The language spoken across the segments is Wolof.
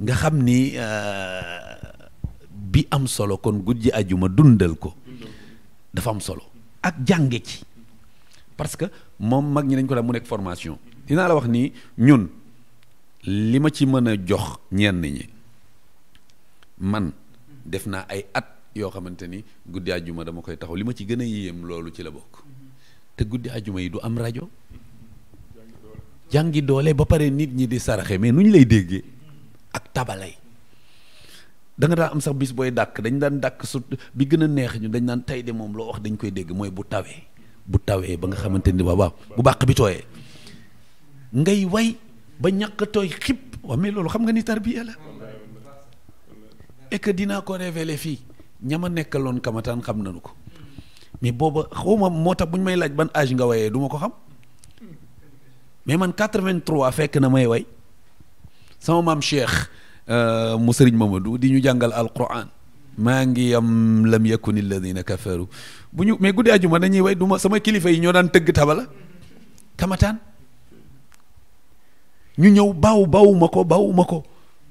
nga xam ni bi am solo kon guddi ajuma dundal ko dafa am solo ak jànge ci parce que moom mag ñi dañ ko daan mu nekk formation dinaa la wax ni ñun li ma ci mën a jox ñenn ñi man def naa ay at yoo xamante ni guddi ajuma dama koy taxaw li ma ci gën a yéem loolu ci la bokk te guddi ajuma yi du am rajo jàngi doole ba pare nit ñi di saraxe mais nu ñu lay déggee ak tabalay da nga daan am sax bis booy dàkk dañ daan dàkk su bi gën a neex ñu dañ naan tey de moom loo wax dañ koy dégg mooy bu tawee ba nga xamante ni waaw bu bàq bi tooyee ngay way ba ñàkk tooy xib waaw mais loolu xam nga ni tarbiya la et que dinaa ko révéler fii ñama nekkaloon kamataan xam nañu ko mais booba xawma moo tax bu ñu may laaj ban âge nga wayee du ma ko xam mais man 83 fekk na may way sama maam Cheikh mu sëriñ Mamadou di ñu jàngal alquran maa ngi am lam yakuni alladina kafaru bu ñu mais guddi ajuma dañuy way duma sama kilifa yi ñoo daan tëgg tabala kamataan ñu ñëw bawuma ko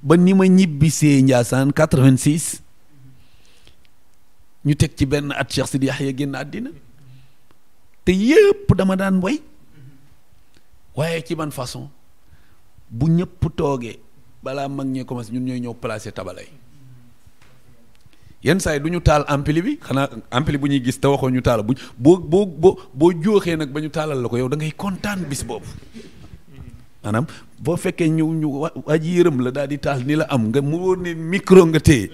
ba ni ma ñibbisee Ndiassane 86 ñu teg ci benn at Cheikh Sidi Yahya génn àddina te yëpp dama daan way waaye ci ban façon bu ñëpp toogee balaa mag ñee commencé ñun ñooy ñëw placer tabalay yenn saa yi du ñu taal ampli bi xanaa ampli bu ñuy gis te waxoo ñu taal boo jooxee nag ba ñu taalal la ko yow da ngay kontaan bis boobu maanaam boo fekkee ñu waa ji yërëm la daal di taal ni la am nga mu wóor ne micro nga téye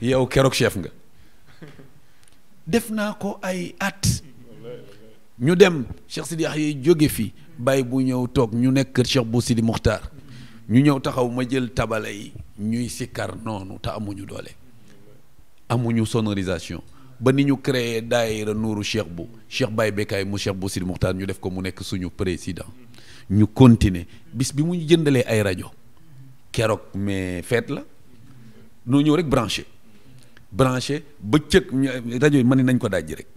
yow keroog chef nga def naa ko ay at ñu dem Cheikh Sidi Yahya jóge fi bàyyi bu ñëw toog ñu nekk kër Cheikh bu Sidi Muxtaar ñu ñëw taxaw ma jël tabala yi ñuy sikkar noonu te amuñu doole amuñu sonorisation ba ni ñu créé daayira nuuru Cheikh Baye Bekaay mu Cheikh bu Sidi Muxtaar ñu def ko mu nekk suñu président ñu continuer bis bi mu ñu jëndalee ay rajo keroog mais feet la noo ñëw rek branché bëccëg rajo yi ma ni nañ ko dajji rek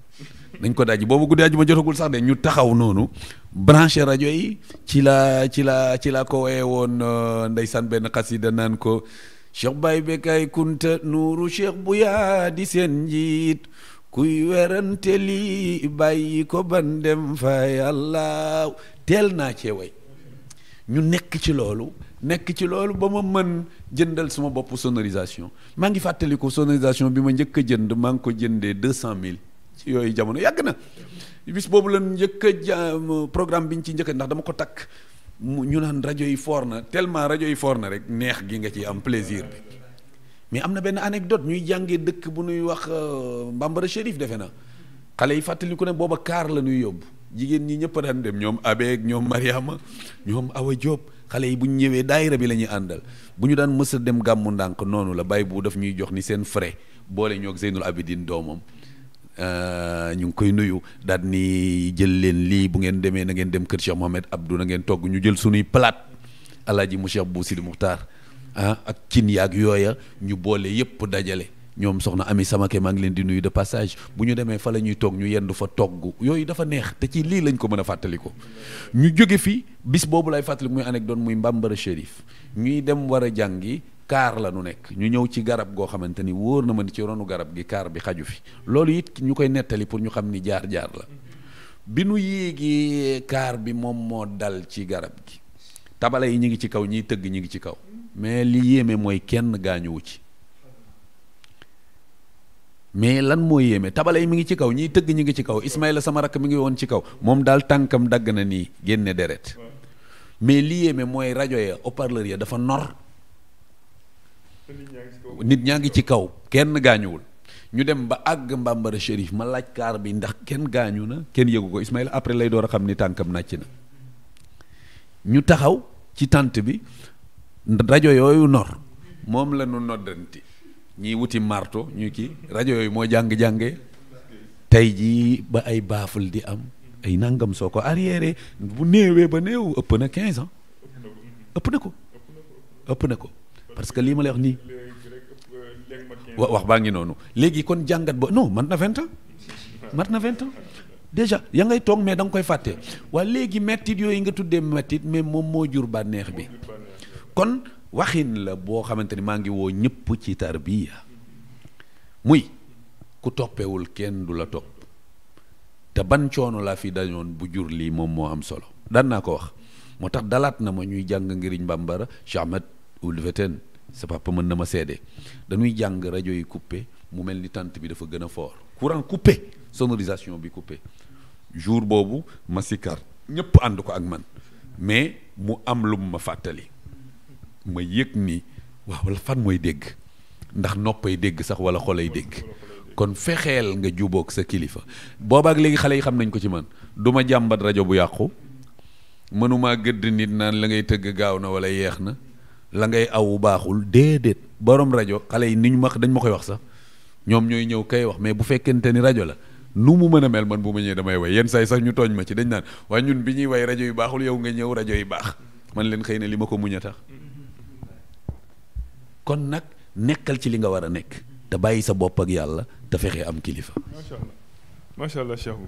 nañ ko dajji boobu guddi àjjuma jotagul sax de ñu taxaw noonu branché rajo yi ci la ko woye woon ndeysaan benn xasida naan ko Cheikh Baye Bekaay kunta nuuru Cheikh bu yaa di seen njiit kuy werante lii bàyyi ko ban dem fa yàlla teel naa cee way ñu nekk ci loolu ba ma mën jëndal suma bopp sonorisation maa ngi fàttaliku sonorisation bi ma njëkk a jënd maa ngi ko jëndee 200 000 ci yooyu jamono yàgg na bis boobu lan njëkk a programme bi ñu ci njëkk ndax dama ko takk ñu naan rajo yi foor na tellement rajo yi foor na rek neex gi nga ci am plaisir bi mais am na benn anecdote ñuy jàngee dëkk bu ñuy wax Mbambara Chérif defe na xale yi fàttaliku ne booba kaar la ñuy yóbbu jigéen ñi ñëpp daan dem ñoom Abeeg ñoom Mariama ñoom Awa Diop xale yi bu ñu ñëwee daayira bi la ñuy àndal bu ñu daan mës a dem gàmmu ndànk noonu la bàyyi bu daf ñuy jox ni seen frais boole ñoo ak Zeynul Abidin doomam ñu ngi koy nuyu daal ni jël leen lii bu ngeen demee na ngeen dem kër Cheikh Mohamed Abdou na ngeen togg ñu jël sunuy plate alaaji mu Cheikh bu Sidi Muxtaar ak cin yaag yooya ñu boole yëpp dajale ñoom soxna Ami Samake maa ngi leen di nuyu de passage bu ñu demee fa la ñuy toog ñu yendu fa togg yooyu dafa neex te ci lii lañ ko mën a fàttaliko ñu jóge fi bis boobu lay fàttaliku muy anecdote muy Mbambara Chérif ñuy dem war a jàngi kaar la nu nekk ñu ñëw ci garab goo xamante ni wóor na ma ni ci ronu garab gi kaar bi xaju fi loolu it ñu koy nettali pour ñu xam ni jaar-jaar la bi nu yéegi kaar bi moom moo dal ci garab gi tabala yi ñu ngi ci kaw ñiy tëgg ñu ngi ci kaw mais li yéeme mooy kenn gaañuwu ci mais lan moo yéeme tabala yi mi ngi ci kaw ñiy tëgg ñu ngi ci kaw Ismaïla sama rakk mi ngi woon ci kaw moom daal tànkam dagg na nii génne deret mais li yéeme mooy rajo ya haut-parleur ya dafa nor nit ñaa ngi ci kaw kenn gaañuwul ñu dem ba àgg Mbambara Chérif ma laaj kaar bi ndax kenn gaañu na kenn yëgu ko Ismaïla après lay door a xam ni tànkam nàcc na ñu taxaw ci tànt bi rajo yooyu nor moom la ñu noddanti ñiy wuti marto ñu kii rajo yooyu moo jàng-jàngee tey jii ba ay baaful di am ay nangam soo ko arriéré bu néewee ba néew ëpp na 15 ans ëpp na ko parce que lii ma lay wax nii wax baa ngi noonu léegi kon jàngat ba non mat na 20 ans déjà ya ngay toog mais da nga koy fàtte waa léegi mettit yooyu nga tuddee mettit mais moom moo jur bànneex bi kon waxin la boo xamante ni maa ngi woo ñëpp ci tarbiya muy ku toppewul kenn du la topp te ban coono laa fi dañoon bu jur lii moom moo am solo daan naa ko wax moo tax dalaat na ma ñuy jàng ngiriñ bambara Cheikh Ahmed Oulveten sa papa mën na ma seede dañuy jàng rajo yi coupé mu mel ni tant bi dafa gën a fort courant coupé sonorisation bi coupé jour boobu ma sikar ñëpp ànd ko ak man mais mu am lu ma fàttali ma yëg ni waaw wala fan mooy dégg ndax noppay dégg sax wala xolay dégg kon fexeel nga jubóog sa kilifa boobaak léegi xale yi xam nañ ko ci man du ma jàmbat rajo bu yàqu mënumaa gëdd nit naan la ngay tëgg gaaw na wala yeex na la ngay aw baaxul déedéet borom rajo xale yi ni ñu ma dañ ma koy wax sax ñoom ñooy ñëw kay wax mais bu fekkente ni rajo la nu mu mën a mel man bu ma ñëwee damay way yenn saa yi sax ñu tooñ ma ci dañ naan waaye ñun bi ñuy way rajo yu baaxul yow nga ñëw rajo yi baax man leen xëy na li ma ko muñ a tax kon nag nekkal ci li nga war a nekk te bàyyi sa bopp ak yàlla te fexe am kilifa. macha allah macha allah Cheikh